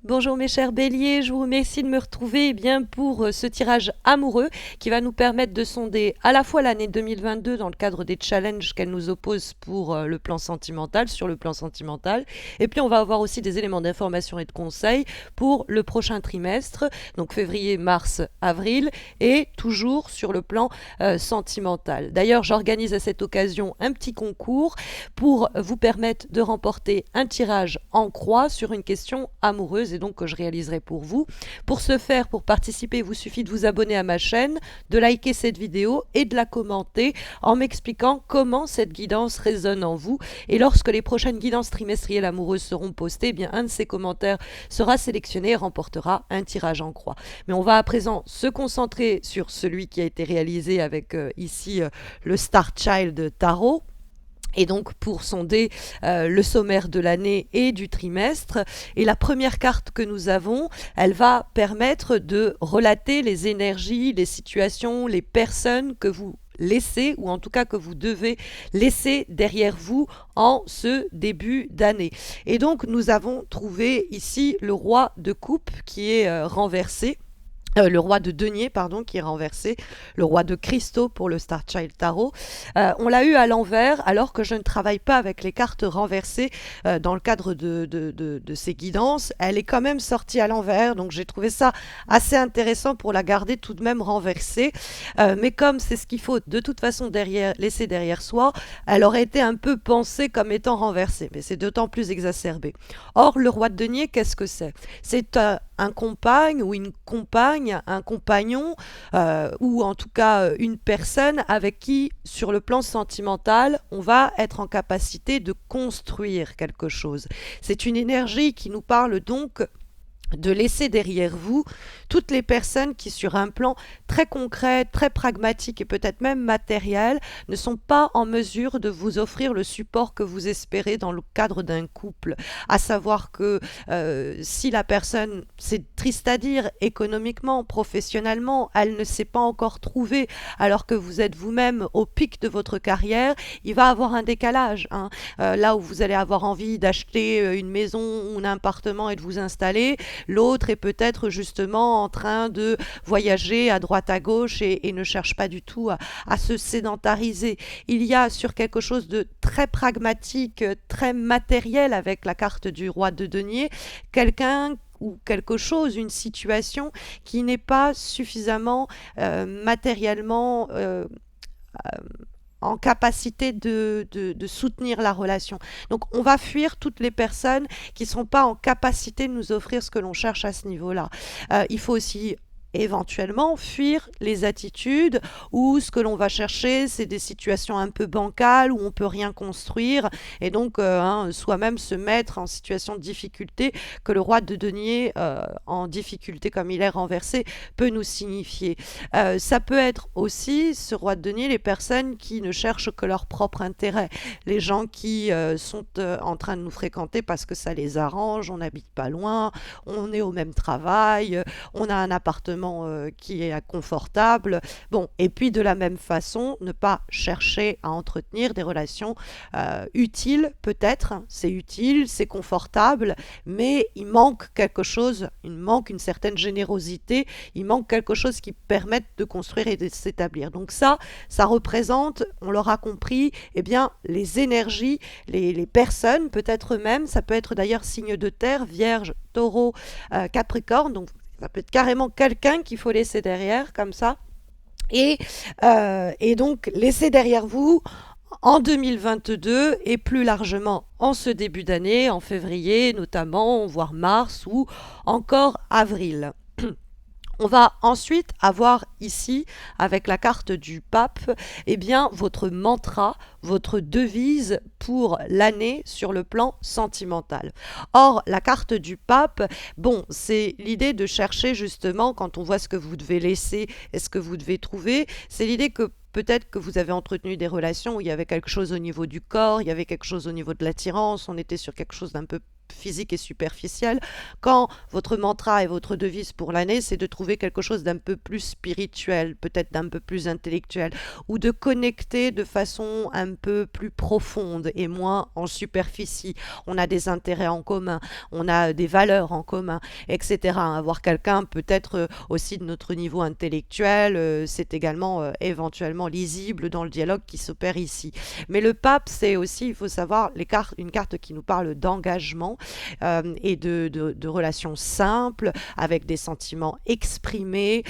Bonjour mes chers béliers, je vous remercie de me retrouver pour ce tirage amoureux qui va nous permettre de sonder à la fois l'année 2022 dans le cadre des challenges qu'elle nous oppose pour le plan sentimental, sur le plan sentimental, et puis on va avoir aussi des éléments d'information et de conseils pour le prochain trimestre, donc février, mars, avril, et toujours sur le plan sentimental. D'ailleurs, j'organise à cette occasion un petit concours pour vous permettre de remporter un tirage en croix sur une question amoureuse et donc que je réaliserai pour vous. Pour ce faire, pour participer, il vous suffit de vous abonner à ma chaîne, de liker cette vidéo et de la commenter en m'expliquant comment cette guidance résonne en vous. Et lorsque les prochaines guidances trimestrielles amoureuses seront postées, un de ces commentaires sera sélectionné et remportera un tirage en croix. Mais on va à présent se concentrer sur celui qui a été réalisé avec ici le Star Child Tarot. Et donc pour sonder le sommaire de l'année et du trimestre. Et la première carte que nous avons, elle va permettre de relater les énergies, les situations, les personnes que vous laissez, ou en tout cas que vous devez laisser derrière vous en ce début d'année. Et donc nous avons trouvé ici le roi de coupe qui est renversé. Le roi de denier, pardon, qui est renversé, le roi de cristaux pour le Star Child Tarot. On l'a eu à l'envers, alors que je ne travaille pas avec les cartes renversées dans le cadre de ces guidances. Elle est quand même sortie à l'envers, donc j'ai trouvé ça assez intéressant pour la garder tout de même renversée. Mais comme c'est ce qu'il faut de toute façon laisser derrière soi, elle aurait été un peu pensée comme étant renversée, mais c'est d'autant plus exacerbé. Or, le roi de denier, qu'est-ce que c'est? C'est un compagne ou une compagne, un compagnon, ou en tout cas une personne avec qui, sur le plan sentimental, on va être en capacité de construire quelque chose. C'est une énergie qui nous parle donc de laisser derrière vous toutes les personnes qui, sur un plan très concret, très pragmatique et peut-être même matériel, ne sont pas en mesure de vous offrir le support que vous espérez dans le cadre d'un couple. À savoir que si la personne, c'est triste à dire, économiquement, professionnellement, elle ne s'est pas encore trouvée alors que vous êtes vous-même au pic de votre carrière, il va avoir un décalage. Là où vous allez avoir envie d'acheter une maison ou un appartement et de vous installer, l'autre est peut-être justement en train de voyager à droite à gauche et ne cherche pas du tout à se sédentariser. Il y a sur quelque chose de très pragmatique, très matériel avec la carte du roi de denier, quelqu'un ou quelque chose, une situation qui n'est pas suffisamment matériellement en capacité de soutenir la relation. Donc on va fuir toutes les personnes qui ne sont pas en capacité de nous offrir ce que l'on cherche à ce niveau-là. Il faut aussi éventuellement fuir les attitudes où ce que l'on va chercher, c'est des situations un peu bancales où on peut rien construire et donc soi-même se mettre en situation de difficulté que le roi de denier en difficulté comme il est renversé peut nous signifier. Ça peut être aussi, ce roi de denier, les personnes qui ne cherchent que leur propre intérêt, les gens qui sont en train de nous fréquenter parce que ça les arrange, on n'habite pas loin, on est au même travail, on a un appartement qui est confortable. Bon, et puis de la même façon, ne pas chercher à entretenir des relations utiles, peut-être, c'est utile, c'est confortable, mais il manque quelque chose, il manque une certaine générosité, il manque quelque chose qui permette de construire et de s'établir. Donc ça représente, on l'aura compris, les énergies, les personnes, peut-être même, ça peut être d'ailleurs signe de terre, Vierge, Taureau, Capricorne, donc ça peut être carrément quelqu'un qu'il faut laisser derrière, comme ça. Et donc, laisser derrière vous en 2022 et plus largement en ce début d'année, en février notamment, voire mars ou encore avril. On va ensuite avoir ici, avec la carte du pape, votre mantra, votre devise pour l'année sur le plan sentimental. Or, la carte du pape, c'est l'idée de chercher justement, quand on voit ce que vous devez laisser et ce que vous devez trouver, c'est l'idée que peut-être que vous avez entretenu des relations où il y avait quelque chose au niveau du corps, il y avait quelque chose au niveau de l'attirance, on était sur quelque chose d'un peu physique et superficielle, quand votre mantra et votre devise pour l'année, c'est de trouver quelque chose d'un peu plus spirituel, peut-être d'un peu plus intellectuel, ou de connecter de façon un peu plus profonde et moins en superficie. On a des intérêts en commun, on a des valeurs en commun, etc. Avoir quelqu'un peut-être aussi de notre niveau intellectuel, c'est également éventuellement lisible dans le dialogue qui s'opère ici. Mais le pape, c'est aussi, il faut savoir, une carte qui nous parle d'engagement et de relations simples avec des sentiments exprimés,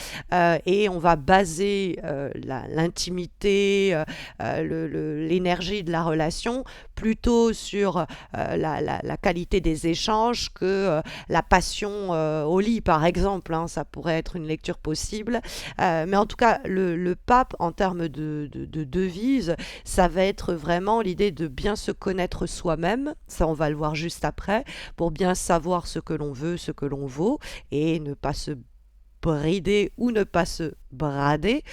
et on va baser l'intimité, l'énergie de la relation plutôt sur la qualité des échanges que la passion au lit, par exemple, hein, ça pourrait être une lecture possible. Mais en tout cas, le pape, en termes de devise, ça va être vraiment l'idée de bien se connaître soi-même, ça on va le voir juste après, pour bien savoir ce que l'on veut, ce que l'on vaut, et ne pas se brider ou ne pas se brader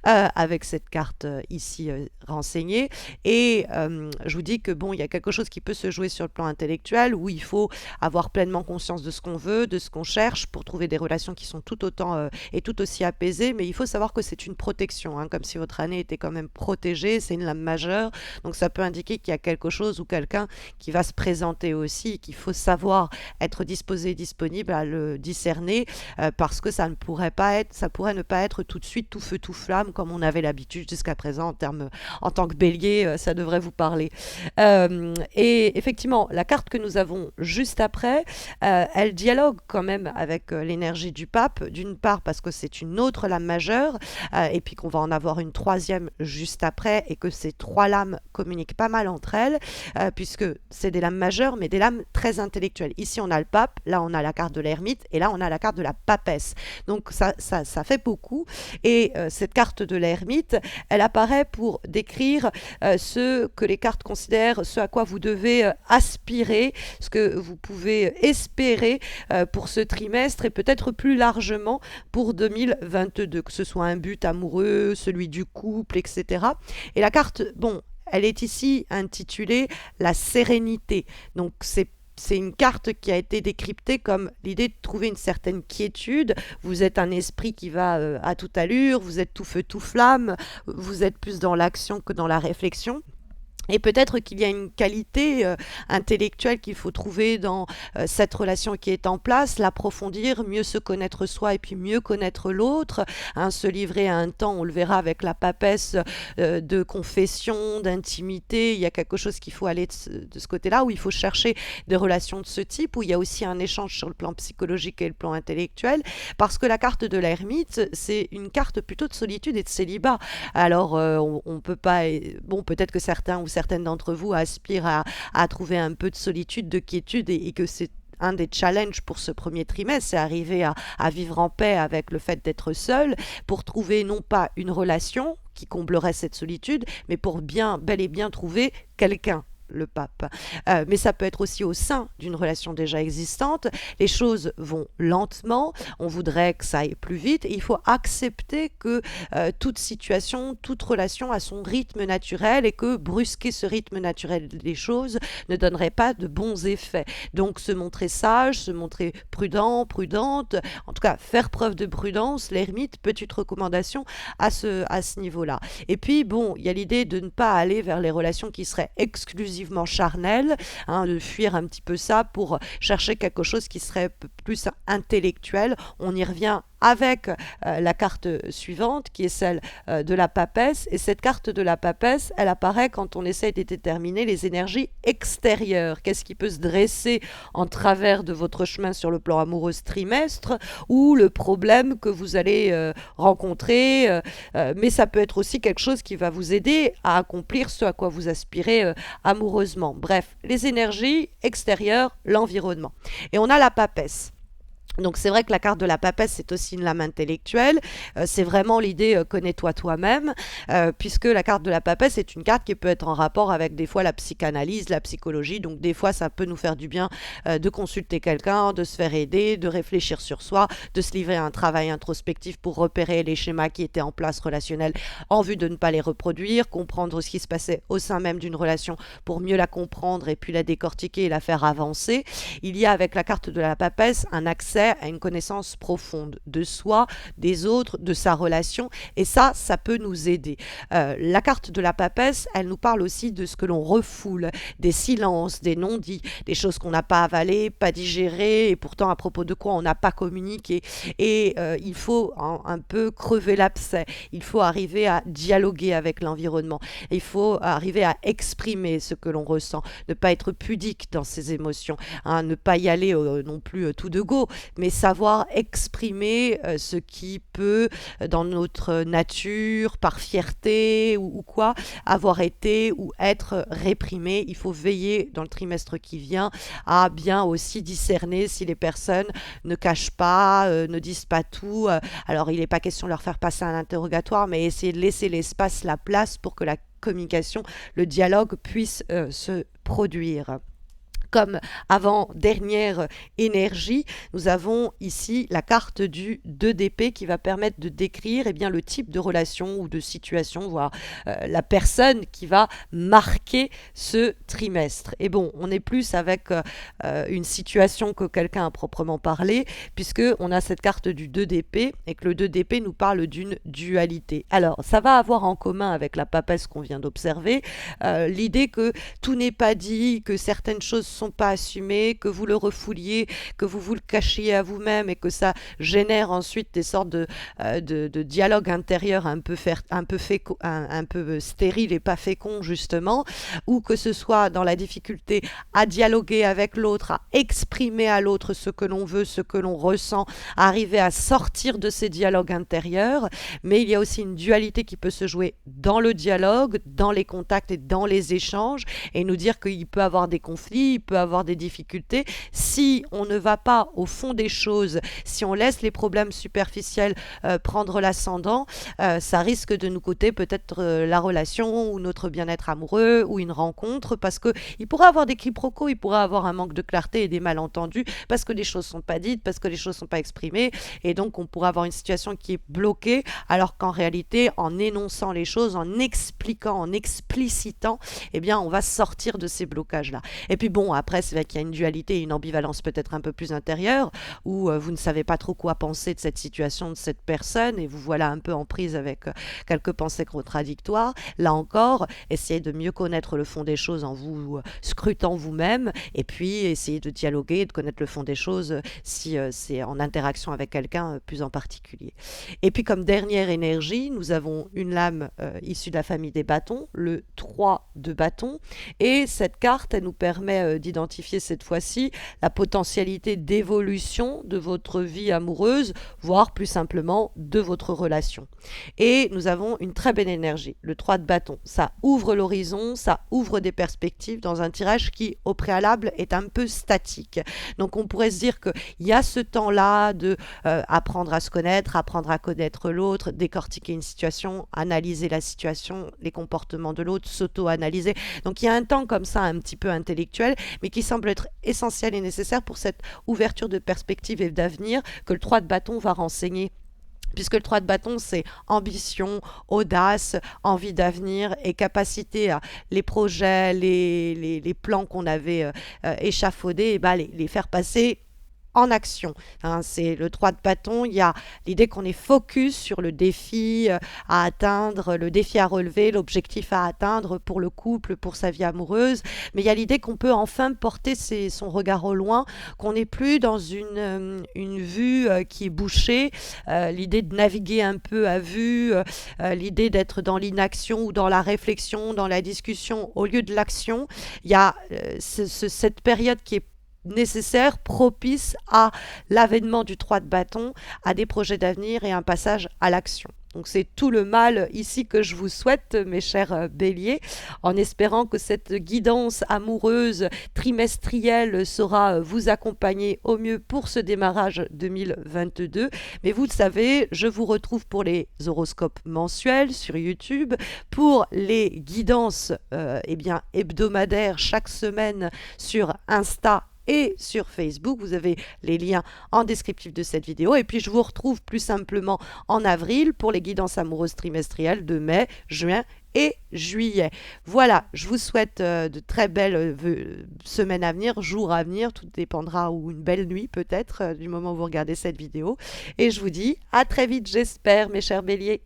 avec cette carte ici renseignée. Et je vous dis que bon, il y a quelque chose qui peut se jouer sur le plan intellectuel où il faut avoir pleinement conscience de ce qu'on veut, de ce qu'on cherche pour trouver des relations qui sont tout autant et tout aussi apaisées. Mais il faut savoir que c'est une protection, hein, comme si votre année était quand même protégée. C'est une lame majeure, donc ça peut indiquer qu'il y a quelque chose ou quelqu'un qui va se présenter aussi, qu'il faut savoir être disposé et disponible à le discerner, parce que ça pourrait ne pas être tout de suite tout feu tout flamme comme on avait l'habitude jusqu'à présent en tant que bélier, ça devrait vous parler. Et effectivement, la carte que nous avons juste après, elle dialogue quand même avec l'énergie du pape, d'une part parce que c'est une autre lame majeure, et puis qu'on va en avoir une troisième juste après, et que ces trois lames communiquent pas mal entre elles, puisque c'est des lames majeures, mais des lames très intellectuelles. Ici, on a le pape, là, on a la carte de l'ermite, et là, on a la carte de la papesse. Donc, ça fait beaucoup. Et cette carte de l'ermite, elle apparaît pour décrire ce que les cartes considèrent, ce à quoi vous devez aspirer, ce que vous pouvez espérer pour ce trimestre et peut-être plus largement pour 2022, que ce soit un but amoureux, celui du couple, etc. Et la carte, bon, elle est ici intitulée la sérénité. Donc c'est une carte qui a été décryptée comme l'idée de trouver une certaine quiétude. Vous êtes un esprit qui va à toute allure, vous êtes tout feu tout flamme, vous êtes plus dans l'action que dans la réflexion. Et peut-être qu'il y a une qualité intellectuelle qu'il faut trouver dans cette relation qui est en place, l'approfondir, mieux se connaître soi et puis mieux connaître l'autre, hein, se livrer à un temps, on le verra avec la papesse, de confession, d'intimité. Il y a quelque chose qu'il faut aller de ce côté-là, où il faut chercher des relations de ce type, où il y a aussi un échange sur le plan psychologique et le plan intellectuel, parce que la carte de l'ermite, c'est une carte plutôt de solitude et de célibat. Alors, on peut pas... Bon, peut-être que certains ou certaines d'entre vous aspirent à trouver un peu de solitude, de quiétude, et que c'est un des challenges pour ce premier trimestre, c'est arriver à vivre en paix avec le fait d'être seul, pour trouver non pas une relation qui comblerait cette solitude, mais pour bel et bien trouver quelqu'un, le pape. Mais ça peut être aussi au sein d'une relation déjà existante. Les choses vont lentement, on voudrait que ça aille plus vite, et il faut accepter que toute situation, toute relation a son rythme naturel, et que brusquer ce rythme naturel des choses ne donnerait pas de bons effets. Donc se montrer sage, se montrer prudent, prudente, en tout cas faire preuve de prudence, l'ermite, petite recommandation à ce niveau-là. Et puis bon, il y a l'idée de ne pas aller vers les relations qui seraient exclusivement charnel, hein, de fuir un petit peu ça pour chercher quelque chose qui serait plus intellectuel. On y revient avec la carte suivante qui est celle de la papesse, et cette carte de la papesse, elle apparaît quand on essaie de déterminer les énergies extérieures. Qu'est-ce qui peut se dresser en travers de votre chemin sur le plan amoureux ce trimestre, ou le problème que vous allez rencontrer, mais ça peut être aussi quelque chose qui va vous aider à accomplir ce à quoi vous aspirez amoureusement. Bref, les énergies extérieures, l'environnement. Et on a la papesse. Donc c'est vrai que la carte de la papesse, c'est aussi une lame intellectuelle. C'est vraiment l'idée connais-toi toi-même, puisque la carte de la papesse est une carte qui peut être en rapport avec des fois la psychanalyse, la psychologie. Donc des fois, ça peut nous faire du bien de consulter quelqu'un, de se faire aider, de réfléchir sur soi, de se livrer à un travail introspectif pour repérer les schémas qui étaient en place relationnels en vue de ne pas les reproduire, comprendre ce qui se passait au sein même d'une relation pour mieux la comprendre et puis la décortiquer et la faire avancer. Il y a avec la carte de la papesse un accès à une connaissance profonde de soi, des autres, de sa relation, et ça peut nous aider. La carte de la papesse, elle nous parle aussi de ce que l'on refoule, des silences, des non-dits, des choses qu'on n'a pas avalées, pas digérées, et pourtant à propos de quoi on n'a pas communiqué. Et il faut un peu crever l'abcès, il faut arriver à dialoguer avec l'environnement, il faut arriver à exprimer ce que l'on ressent, ne pas être pudique dans ses émotions, hein, ne pas y aller non plus tout de go, mais savoir exprimer ce qui peut, dans notre nature, par fierté ou quoi, avoir été ou être réprimé. Il faut veiller dans le trimestre qui vient à bien aussi discerner si les personnes ne cachent pas, ne disent pas tout. Alors il n'est pas question de leur faire passer un interrogatoire, mais essayer de laisser l'espace, la place pour que la communication, le dialogue puisse se produire. Comme avant-dernière énergie, nous avons ici la carte du 2 d'épée qui va permettre de décrire eh bien, le type de relation ou de situation, voire la personne qui va marquer ce trimestre. Et bon, on est plus avec une situation que quelqu'un à proprement parler, puisqu'on a cette carte du 2 d'épée et que le 2 d'épée nous parle d'une dualité. Alors, ça va avoir en commun avec la papesse qu'on vient d'observer, l'idée que tout n'est pas dit, que certaines choses sont pas assumées, que vous le refouliez, que vous le cachiez à vous-même et que ça génère ensuite des sortes de dialogues intérieurs un peu stériles et pas féconds justement, ou que ce soit dans la difficulté à dialoguer avec l'autre, à exprimer à l'autre ce que l'on veut, ce que l'on ressent, à arriver à sortir de ces dialogues intérieurs. Mais il y a aussi une dualité qui peut se jouer dans le dialogue, dans les contacts et dans les échanges, et nous dire qu'il peut avoir des conflits, il peut avoir des difficultés. Si on ne va pas au fond des choses, si on laisse les problèmes superficiels prendre l'ascendant, ça risque de nous coûter peut-être la relation ou notre bien-être amoureux ou une rencontre, parce qu'il pourrait avoir des quiproquos, il pourrait avoir un manque de clarté et des malentendus, parce que les choses ne sont pas dites, parce que les choses ne sont pas exprimées, et donc on pourrait avoir une situation qui est bloquée, alors qu'en réalité, en énonçant les choses, en expliquant, en explicitant, eh bien on va sortir de ces blocages-là. Et puis bon, après, c'est vrai qu'il y a une dualité, une ambivalence peut-être un peu plus intérieure, où vous ne savez pas trop quoi penser de cette situation, de cette personne, et vous voilà un peu en prise avec quelques pensées contradictoires. Là encore, essayez de mieux connaître le fond des choses en vous scrutant vous-même, et puis essayez de dialoguer, de connaître le fond des choses si c'est en interaction avec quelqu'un plus en particulier. Et puis comme dernière énergie, nous avons une lame issue de la famille des bâtons, le 3 de bâtons, et cette carte, elle nous permet d'identifier cette fois-ci la potentialité d'évolution de votre vie amoureuse, voire plus simplement de votre relation. Et nous avons une très belle énergie, le 3 de bâton. Ça ouvre l'horizon, ça ouvre des perspectives dans un tirage qui, au préalable, est un peu statique. Donc on pourrait se dire qu'il y a ce temps-là de apprendre à se connaître, apprendre à connaître l'autre, décortiquer une situation, analyser la situation, les comportements de l'autre, s'auto-analyser. Donc il y a un temps comme ça un petit peu intellectuel, mais qui semble être essentiel et nécessaire pour cette ouverture de perspective et d'avenir que le 3 de bâton va renseigner, puisque le 3 de bâton, c'est ambition, audace, envie d'avenir et capacité à les projets, les plans qu'on avait échafaudés, et ben, les faire passer en action. Hein, c'est le 3 de bâton, il y a l'idée qu'on est focus sur le défi à atteindre, le défi à relever, l'objectif à atteindre pour le couple, pour sa vie amoureuse, mais il y a l'idée qu'on peut enfin porter son regard au loin, qu'on n'est plus dans une vue qui est bouchée, l'idée de naviguer un peu à vue, l'idée d'être dans l'inaction ou dans la réflexion, dans la discussion au lieu de l'action. Il y a cette période qui est nécessaire, propice à l'avènement du 3 de bâton, à des projets d'avenir et un passage à l'action. Donc c'est tout le mal ici que je vous souhaite, mes chers béliers, en espérant que cette guidance amoureuse trimestrielle saura vous accompagner au mieux pour ce démarrage 2022. Mais vous le savez, je vous retrouve pour les horoscopes mensuels sur YouTube, pour les guidances hebdomadaires chaque semaine sur Insta et sur Facebook. Vous avez les liens en descriptif de cette vidéo. Et puis je vous retrouve plus simplement en avril pour les guidances amoureuses trimestrielles de mai, juin et juillet. Voilà, je vous souhaite de très belles semaines à venir, jours à venir, tout dépendra, ou une belle nuit peut-être du moment où vous regardez cette vidéo. Et je vous dis à très vite, j'espère, mes chers béliers.